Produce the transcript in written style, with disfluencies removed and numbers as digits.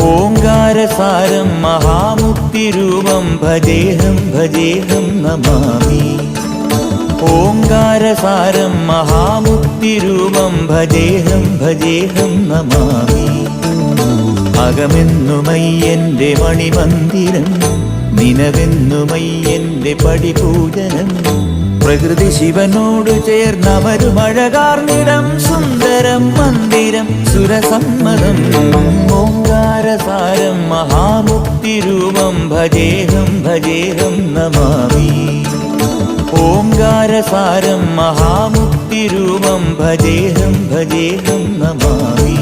ഓംകാരസാരം മഹാമുക്തിരൂപം ഭജേഹം ഭജേഹം നമാമി. ഓംകാരസാരം മഹാമുക്തിരൂപം ഭജേഹം ഭജേഹം നമാമി. അകമെന്നുമയ്യന്റെ മണിമന്ദിരം, നിനവെന്നുമയ്യന്റെ പടിപൂജനം. പ്രകൃതി ശിവനോട് ചേർന്നമരുമഴകാർന്നിടം, സുന്ദരം മന്ദിരം സുരസമ്മതം. ഓംകാരസാരം മഹാമുക്തിരൂപം ഭജേഹം ഭജേഹം നമാമി. ഓംകാരസാരം മഹാമുക്തിരൂപം ഭജേഹം ഭജേഹം നമാമി.